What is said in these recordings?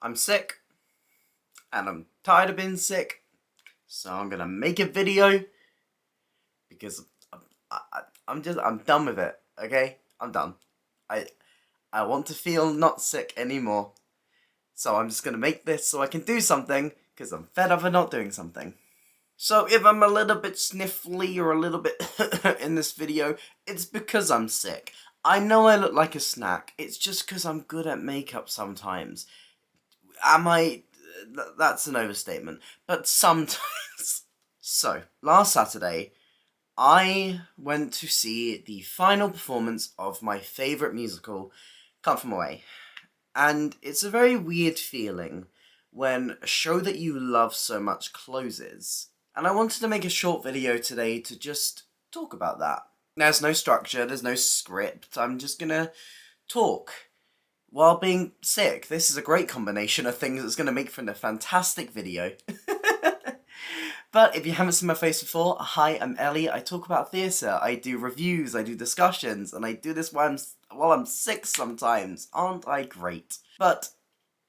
I'm sick, and I'm tired of being sick, so I'm gonna make a video because I'm done with it. Okay, I'm done. I I want to feel not sick anymore, so I'm just gonna make this so I can do something because I'm fed up of not doing something. So if I'm a little bit sniffly or a little bit in this video, it's because I'm sick. I know I look like a snack. It's just because I'm good at makeup sometimes. Am I? That's an overstatement. But sometimes. So, last Saturday, I went to see the final performance of my favourite musical, Come From Away. And it's a very weird feeling when a show that you love so much closes. And I wanted to make a short video today to just talk about that. There's no structure, there's no script. I'm just gonna talk while being sick. This is a great combination of things that's going to make for a fantastic video. But if you haven't seen my face before, hi, I'm Ellie. I talk about theatre, I do reviews, I do discussions, and I do this while I'm sick sometimes. Aren't I great? But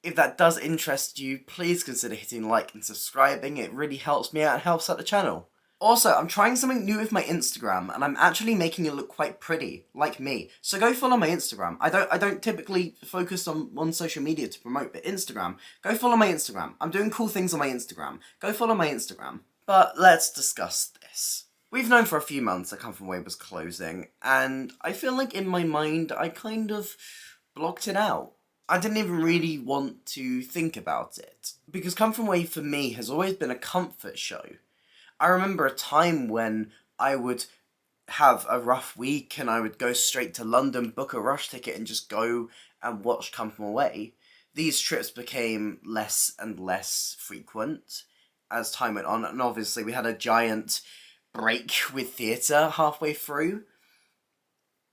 if that does interest you, please consider hitting like and subscribing. It really helps me out and helps out the channel. Also, I'm trying something new with my Instagram, and I'm actually making it look quite pretty, like me. So go follow my Instagram. I don't typically focus on one social media to promote, but Instagram. Go follow my Instagram. I'm doing cool things on my Instagram. Go follow my Instagram. But let's discuss this. We've known for a few months that Come From Away was closing, and I feel like in my mind I kind of blocked it out. I didn't even really want to think about it. Because Come From Away for me has always been a comfort show. I remember a time when I would have a rough week and I would go straight to London, book a rush ticket, and just go and watch Come From Away. These trips became less and less frequent as time went on, and obviously we had a giant break with theatre halfway through.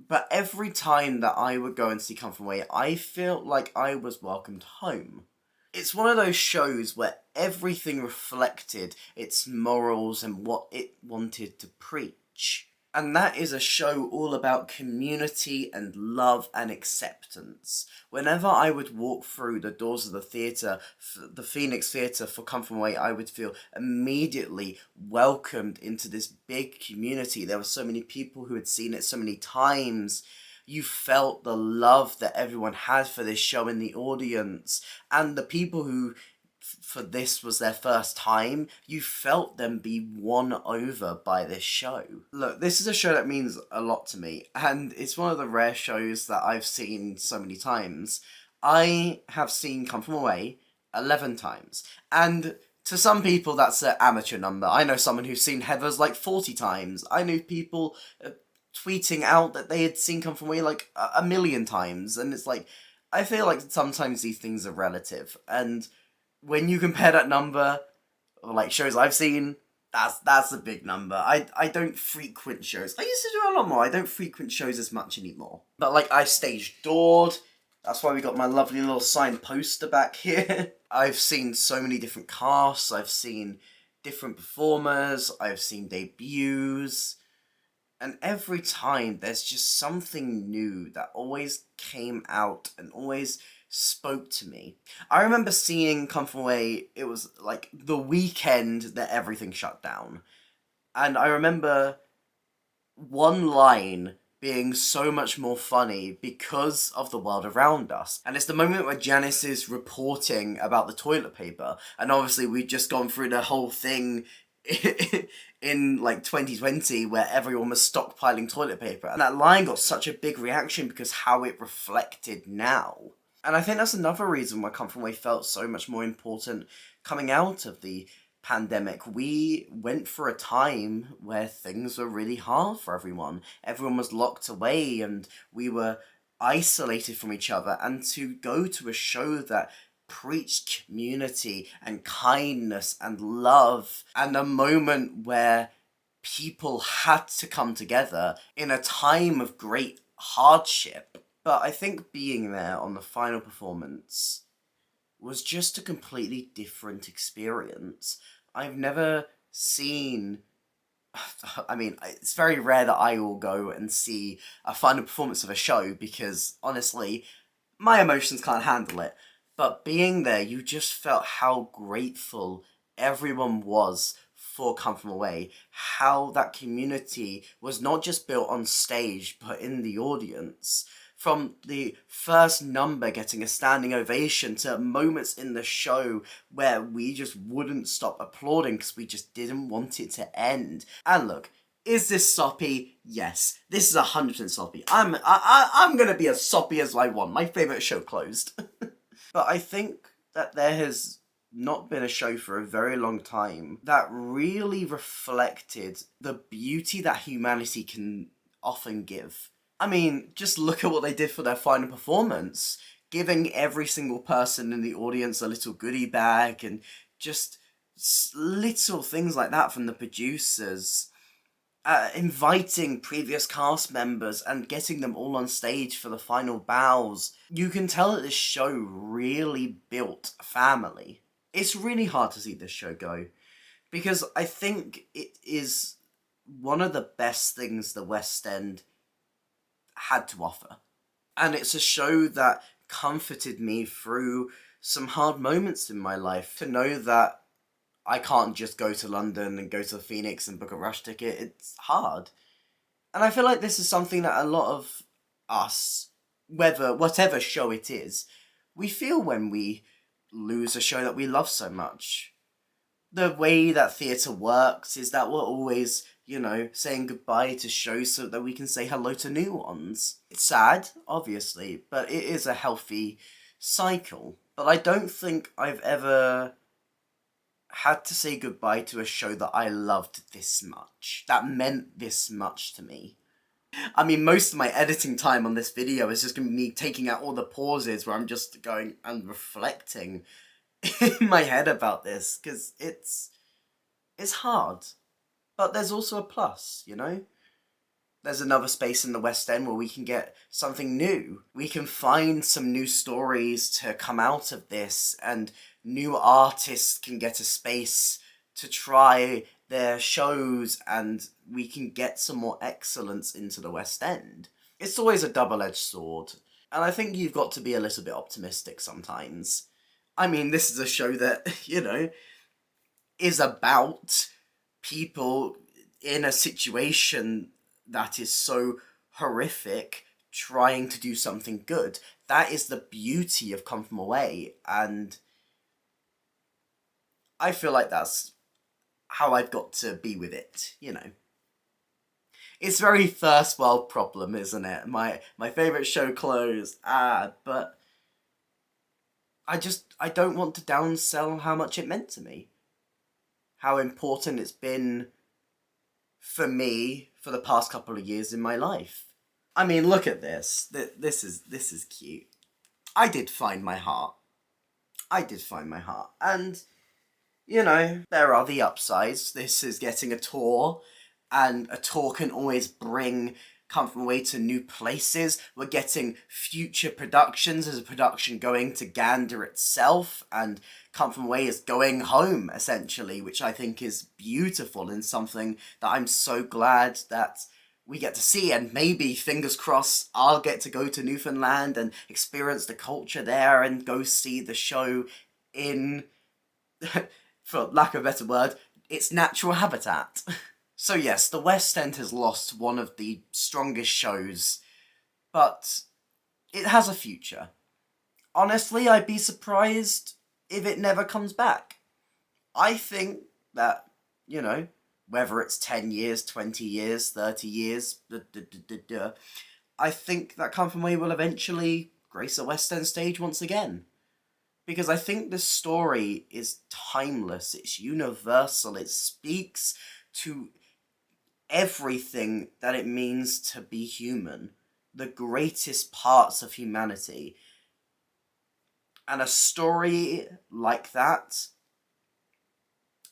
But every time that I would go and see Come From Away, I felt like I was welcomed home. It's one of those shows where everything reflected its morals and what it wanted to preach. And that is a show all about community and love and acceptance. Whenever I would walk through the doors of the theatre, the Phoenix Theatre for Come From Away, I would feel immediately welcomed into this big community. There were so many people who had seen it so many times. You felt the love that everyone had for this show in the audience, and the people who for this was their first time, you felt them be won over by this show. Look, this is a show that means a lot to me, and it's one of the rare shows that I've seen so many times. I have seen Come From Away 11 times, and to some people that's an amateur number. I know someone who's seen Heathers like 40 times. I knew people tweeting out that they had seen Come From Away like a million times, and it's like, I feel like sometimes these things are relative, and when you compare that number, or like shows I've seen, that's a big number. I don't frequent shows. I used to do a lot more. I don't frequent shows as much anymore. But like I've stage doored. That's why we got my lovely little signed poster back here. I've seen so many different casts. I've seen different performers. I've seen debuts. And every time there's just something new that always came out and always spoke to me. I remember seeing Come From Away, it was like the weekend that everything shut down. And I remember one line being so much more funny because of the world around us. And it's the moment where Janice is reporting about the toilet paper. And obviously we'd just gone through the whole thing in like 2020 where everyone was stockpiling toilet paper. And that line got such a big reaction because how it reflected now. And I think that's another reason why Come From Away felt so much more important coming out of the pandemic. We went for a time where things were really hard for everyone. Everyone was locked away and we were isolated from each other. And to go to a show that preached community and kindness and love, and a moment where people had to come together in a time of great hardship. But I think being there on the final performance was just a completely different experience. I've never seen... I mean, it's very rare that I will go and see a final performance of a show because, honestly, my emotions can't handle it. But being there, you just felt how grateful everyone was for Come From Away. How that community was not just built on stage, but in the audience. From the first number getting a standing ovation to moments in the show where we just wouldn't stop applauding because we just didn't want it to end. And look, is this soppy? Yes, this is 100% soppy. I'm gonna be as soppy as I want. My favourite show closed. But I think that there has not been a show for a very long time that really reflected the beauty that humanity can often give. I mean, just look at what they did for their final performance, giving every single person in the audience a little goodie bag and just little things like that from the producers. Inviting previous cast members and getting them all on stage for the final bows. You can tell that this show really built a family. It's really hard to see this show go, because I think it is one of the best things the West End had to offer. And it's a show that comforted me through some hard moments in my life, to know that I can't just go to London and go to the Phoenix and book a rush ticket. It's hard. And I feel like this is something that a lot of us, whatever show it is, we feel when we lose a show that we love so much. The way that theatre works is that we're always, saying goodbye to shows so that we can say hello to new ones. It's sad, obviously, but it is a healthy cycle. But I don't think I've ever had to say goodbye to a show that I loved this much, that meant this much to me. I mean, most of my editing time on this video is just going to be me taking out all the pauses where I'm just going and reflecting in my head about this, because it's hard. But there's also a plus, There's another space in the West End where we can get something new. We can find some new stories to come out of this, and new artists can get a space to try their shows, and we can get some more excellence into the West End. It's always a double-edged sword, and I think you've got to be a little bit optimistic sometimes. I mean, this is a show that, is about people in a situation that is so horrific trying to do something good. That is the beauty of Come From Away, and I feel like that's how I've got to be with it, It's very first world problem, isn't it? My favourite show closed, but I don't want to downsell how much it meant to me. How important it's been for me for the past couple of years in my life. I mean, look at this. This is cute. I did find my heart. And, there are the upsides. This is getting a tour, and a tour can always bring Come From Away to new places. We're getting future productions. There's a production going to Gander itself, and Come From Away is going home, essentially, which I think is beautiful and something that I'm so glad that we get to see. And maybe, fingers crossed, I'll get to go to Newfoundland and experience the culture there and go see the show in, for lack of a better word, its natural habitat. So yes, the West End has lost one of the strongest shows, but it has a future. Honestly, I'd be surprised if it never comes back. I think that, whether it's 10 years, 20 years, 30 years, I think that Come From Away will eventually grace a West End stage once again. Because I think this story is timeless, it's universal, it speaks to everything that it means to be human, the greatest parts of humanity. And a story like that,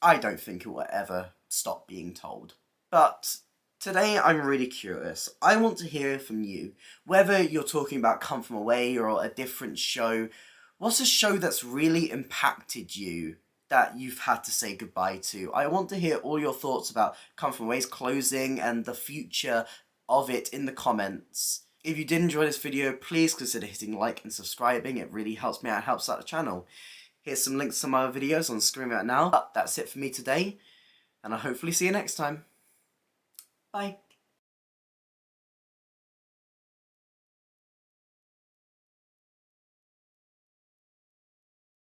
I don't think it will ever stop being told. But today I'm really curious. I want to hear from you. Whether you're talking about Come From Away or a different show, what's a show that's really impacted you that you've had to say goodbye to? I want to hear all your thoughts about Come From Away's closing and the future of it in the comments. If you did enjoy this video, please consider hitting like and subscribing. It really helps me out and helps out the channel. Here's some links to my other videos on the screen right now. But that's it for me today, and I'll hopefully see you next time. Bye.